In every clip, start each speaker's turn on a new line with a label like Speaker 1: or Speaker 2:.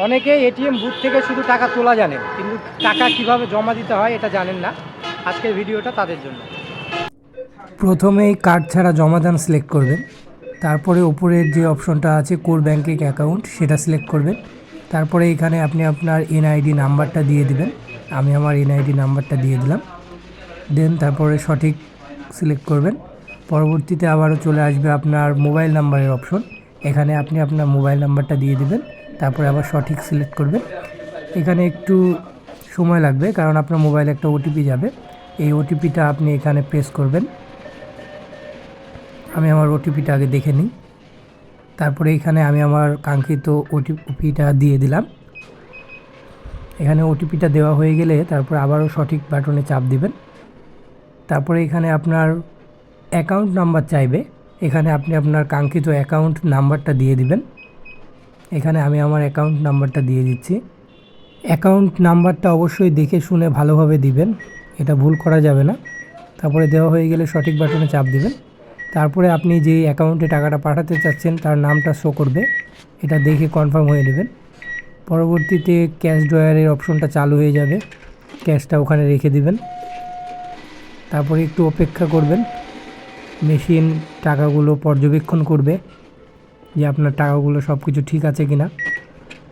Speaker 1: অনেকে ATM booth থেকে শুধু টাকা তোলা জানেন, কিন্তু টাকা কিভাবে জমা দিতে হয় এটা জানেন না। আজকের ভিডিওটা তাদের জন্য।
Speaker 2: প্রথমেই কার্ড ছাড়া জমাদান সিলেক্ট করবেন। তারপরে উপরের যে অপশনটা আছে কোর ব্যাংকিং অ্যাকাউন্ট সেটা সিলেক্ট করবেন। তারপরে এখানে আপনি আপনার এনআইডি নাম্বারটা দিয়ে দিবেন। আমি আমার এনআইডি নাম্বারটা দিয়ে দিলাম। দেন তারপরে সঠিক সিলেক্ট করবেন। পরবর্তীতে আবারও চলে আসবে আপনার মোবাইল নাম্বারের অপশন। এখানে আপনি আপনার মোবাইল নাম্বারটা দিয়ে দিবেন। তারপরে আবার সঠিক সিলেক্ট করবেন। এখানে একটু সময় লাগবে কারণ আপনার মোবাইলে একটা ওটিপি যাবে। এই ওটিপিটা আপনি এখানে প্রেস করবেন। আমি আমার ওটিপিটা আগে দেখে নিই। তারপরে এখানে আমি আমার কাঙ্ক্ষিত ওটিপিটা দিয়ে দিলাম। এখানে ওটিপিটা দেওয়া হয়ে গেলে তারপর আবারও সঠিক বাটনে চাপ দিবেন। তারপরে এখানে আপনার অ্যাকাউন্ট নাম্বার চাইবে। এখানে আপনি আপনার কাঙ্ক্ষিত অ্যাকাউন্ট নাম্বারটা দিয়ে দিবেন। এখানে আমি আমার অ্যাকাউন্ট নাম্বারটা দিয়ে দিচ্ছি। অ্যাকাউন্ট নাম্বারটা অবশ্যই দেখে শুনে ভালোভাবে দিবেন, এটা ভুল করা যাবে না। তারপরে দেওয়া হয়ে গেলে সঠিক বাটনে চাপ দিবেন। তারপরে আপনি যে অ্যাকাউন্টে টাকাটা পাঠাতে চাচ্ছেন তার নামটা শো করবে, এটা দেখে কনফার্ম হয়ে নেবেন। পরবর্তীতে ক্যাশ ড্রয়ারের অপশনটা চালু হয়ে যাবে, ক্যাশটা ওখানে রেখে দিবেন। তারপরে একটু অপেক্ষা করবেন। মেশিন টাকাগুলো পর্যবেক্ষণ করবে যে আপনার টাকাগুলো সব কিছু ঠিক আছে কি না।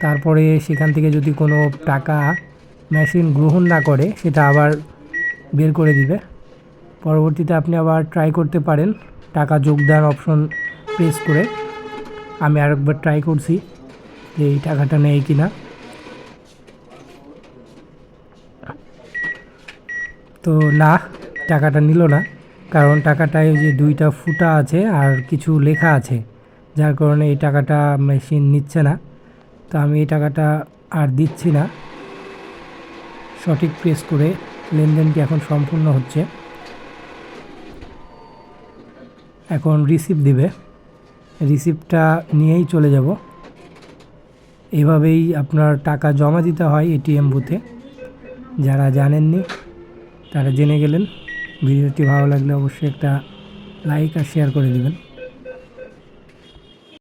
Speaker 2: তারপরে সেখান থেকে যদি কোনো টাকা মেশিন গ্রহণ না করে সেটা আবার বের করে দিবে। পরবর্তীতে আপনি আবার ট্রাই করতে পারেন টাকা যোগদান অপশন প্রেস করে। আমি আরেকবার ট্রাই করছি যে এই টাকাটা নেয় কি না। তো না, টাকাটা নিল না, কারণ টাকাটায় যে দুইটা ফুটা আছে আর কিছু লেখা আছে, যার কারণে এই টাকাটা মেশিন নিচ্ছে না। তো আমি এই টাকাটা আর দিচ্ছি না। সঠিক প্রেস করে লেনদেনটি এখন সম্পূর্ণ হচ্ছে। এখন রিসিপ্ট দিবে, রিসিপ্টটা নিয়েই চলে যাব। এভাবেই আপনার টাকা জমা দিতে হয় এটিএম বুথে। যারা জানেননি তারা জেনে গেলেন। ভিডিওটি ভালো লাগলে অবশ্যই একটা লাইক আর শেয়ার করে দিবেন।